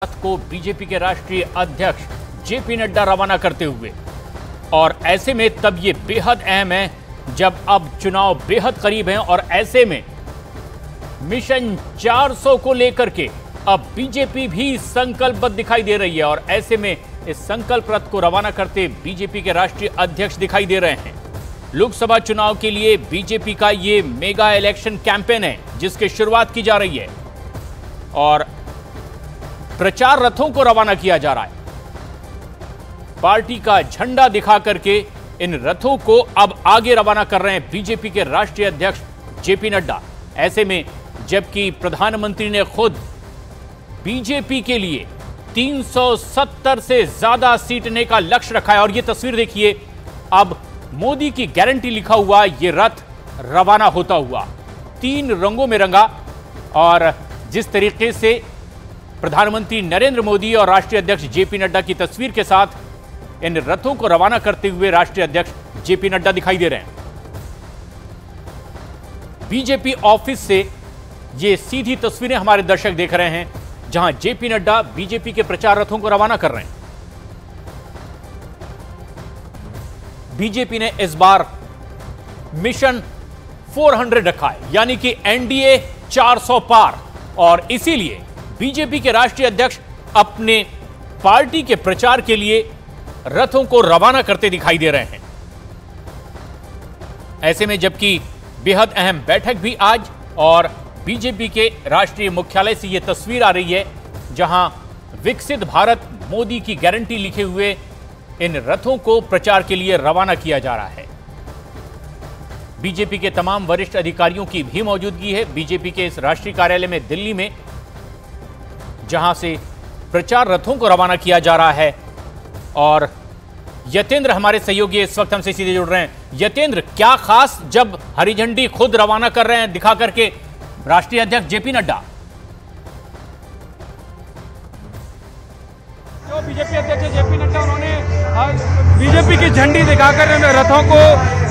को बीजेपी के राष्ट्रीय अध्यक्ष जेपी नड्डा रवाना करते हुए। और ऐसे में तब ये बेहद अहम है जब अब चुनाव बेहद करीब हैं और ऐसे में मिशन 400 को लेकर के अब बीजेपी भी संकल्पबद्ध दिखाई दे रही है। और ऐसे में इस संकल्प रथ को रवाना करते बीजेपी के राष्ट्रीय अध्यक्ष दिखाई दे रहे हैं। लोकसभा चुनाव के लिए बीजेपी का ये मेगा इलेक्शन कैंपेन है जिसकी शुरुआत की जा रही है और प्रचार रथों को रवाना किया जा रहा है। पार्टी का झंडा दिखा करके इन रथों को अब आगे रवाना कर रहे हैं बीजेपी के राष्ट्रीय अध्यक्ष जेपी नड्डा। ऐसे में जबकि प्रधानमंत्री ने खुद बीजेपी के लिए 370 से ज्यादा सीटने का लक्ष्य रखा है और यह तस्वीर देखिए, अब मोदी की गारंटी लिखा हुआ यह रथ रवाना होता हुआ 3 रंगों में रंगा। और जिस तरीके से प्रधानमंत्री नरेंद्र मोदी और राष्ट्रीय अध्यक्ष जेपी नड्डा की तस्वीर के साथ इन रथों को रवाना करते हुए राष्ट्रीय अध्यक्ष जेपी नड्डा दिखाई दे रहे हैं। बीजेपी ऑफिस से ये सीधी तस्वीरें हमारे दर्शक देख रहे हैं जहां जेपी नड्डा बीजेपी के प्रचार रथों को रवाना कर रहे हैं। बीजेपी ने इस बार मिशन 400 रखा है, यानी कि एनडीए 400 पार, और इसीलिए बीजेपी के राष्ट्रीय अध्यक्ष अपने पार्टी के प्रचार के लिए रथों को रवाना करते दिखाई दे रहे हैं। ऐसे में जबकि बेहद अहम बैठक भी आज और बीजेपी के राष्ट्रीय मुख्यालय से यह तस्वीर आ रही है जहां विकसित भारत मोदी की गारंटी लिखे हुए इन रथों को प्रचार के लिए रवाना किया जा रहा है। बीजेपी के तमाम वरिष्ठ अधिकारियों की भी मौजूदगी है बीजेपी के इस राष्ट्रीय कार्यालय में दिल्ली में, जहां से प्रचार रथों को रवाना किया जा रहा है। और यतेंद्र हमारे सहयोगी इस वक्त हमसे सीधे जुड़ रहे हैं। यतेंद्र, क्या खास जब हरी झंडी खुद रवाना कर रहे हैं दिखा करके राष्ट्रीय अध्यक्ष जेपी नड्डा? जो बीजेपी अध्यक्ष जेपी नड्डा उन्होंने बीजेपी की झंडी दिखाकर रथों को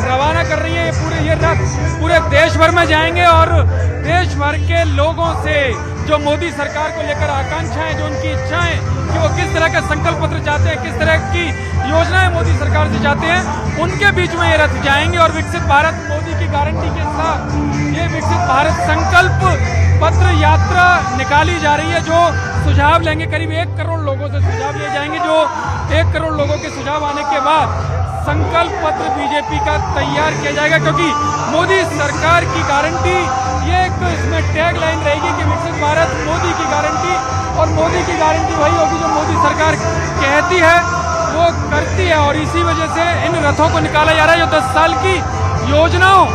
रवाना कर रही है। ये रथ पूरे देश भर में जाएंगे और देश भर के लोगों से जो मोदी सरकार को लेकर आकांक्षाएं, जो उनकी इच्छाएं कि वो किस तरह का संकल्प पत्र चाहते हैं, किस तरह की योजनाएं मोदी सरकार से चाहते हैं, उनके बीच में ये रथ जाएंगे। और विकसित भारत मोदी की गारंटी के साथ ये विकसित भारत संकल्प पत्र यात्रा निकाली जा रही है, जो सुझाव लेंगे। करीब 1 करोड़ लोगों से सुझाव लिए जाएंगे, जो 1 करोड़ लोगों के सुझाव आने के बाद संकल्प पत्र बीजेपी का तैयार किया जाएगा। क्योंकि मोदी सरकार की गारंटी, ये एक इसमें टैग लाइन रहेगी कि विकसित भारत मोदी की गारंटी, और मोदी की गारंटी वही होगी जो मोदी सरकार कहती है वो करती है। और इसी वजह से इन रथों को निकाला जा रहा है। जो 10 साल की योजनाओं,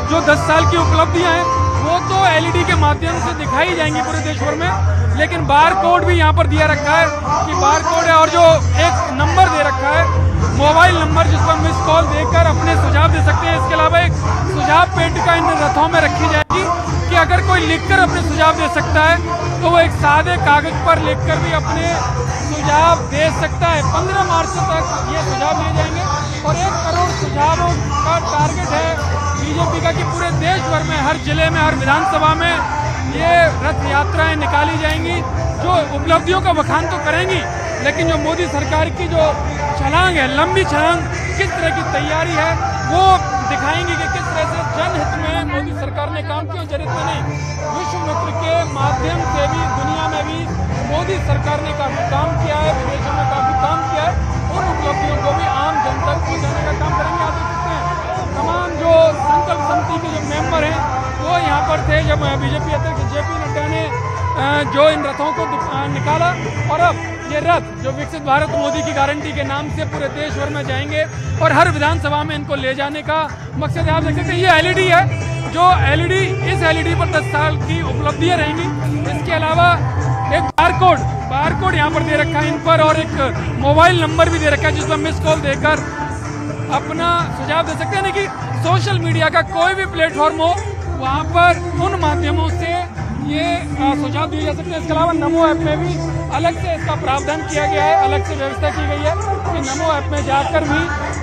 जो 10 साल की उपलब्धियां हैं वो तो एलईडी के माध्यम से दिखाई जाएंगी पूरे देश भर में, लेकिन बार कोड भी यहाँ पर दिया रखा है कि बार कोड है, और जो एक नंबर दे रखा है मोबाइल नंबर, जिस पर मिस कॉल देकर अपने सुझाव दे सकते हैं। इसके अलावा एक सुझाव पेटिका इन रथों में रखी जाएगी कि अगर कोई लिखकर अपने सुझाव दे सकता है तो वो एक सादे कागज पर लिखकर भी अपने सुझाव दे सकता है। 15 मार्च तक ये सुझाव लिए जाएंगे और 1 करोड़ सुझावों का टारगेट है बीजेपी का कि पूरे देश भर में, हर जिले में, हर विधानसभा में ये रथ यात्राएं निकाली जाएंगी, जो उपलब्धियों का बखान तो करेंगी, लेकिन जो मोदी सरकार की जो छलांग है, लंबी छलांग, किस तरह की तैयारी है वो दिखाएंगी कि किस तरह से जनहित में मोदी सरकार ने काम किया। चरित्र नहीं, विश्व मित्र के माध्यम से भी दुनिया में भी मोदी सरकार ने काफी काम किया है, विदेशों में काफी काम किया है। उन उपलब्धियों को भी आम जनता को पहुंचाने का काम करेंगे। आप देख सकते हैं तमाम जो संकल्प समिति के जो मेंबर हैं वो यहाँ पर थे जब बीजेपी अध्यक्ष जेपी नड्डा ने जो इन रथों को निकाला। और अब ये रथ जो विकसित भारत मोदी की गारंटी के नाम से पूरे देश भर में जाएंगे और हर विधानसभा में इनको ले जाने का मकसद है। आप देख सकते हैं ये एलईडी है, जो एलईडी, इस एलईडी पर 10 साल की उपलब्धियां रहेंगी। इसके अलावा एक बार कोड यहाँ पर दे रखा है इन पर, और एक मोबाइल नंबर भी दे रखा है जिस पर मिस कॉल देकर अपना सुझाव दे सकते हैं। कि सोशल मीडिया का कोई भी प्लेटफॉर्म हो, वहाँ पर उन माध्यमों से ये सुझाव दिए जा सकते हैं। इसके अलावा नमो ऐप में भी अलग से इसका प्रावधान किया गया है, अलग से व्यवस्था की गई है कि नमो ऐप में जाकर भी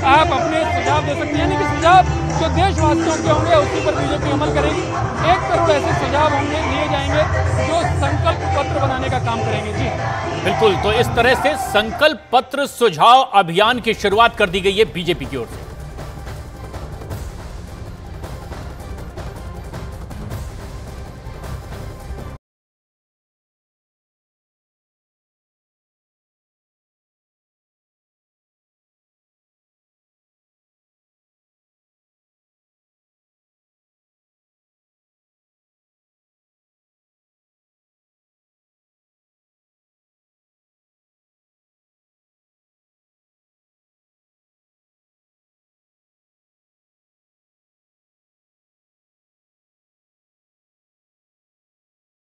आप अपने सुझाव दे सकते हैं, यानी कि सुझाव जो देशवासियों के होंगे उसी पर बीजेपी अमल करेगी। 1 करोड़ ऐसे सुझाव होंगे, लिए जाएंगे जो संकल्प पत्र बनाने का काम करेंगे। जी बिल्कुल, तो इस तरह से संकल्प पत्र सुझाव अभियान की शुरुआत कर दी गई है बीजेपी की ओर से।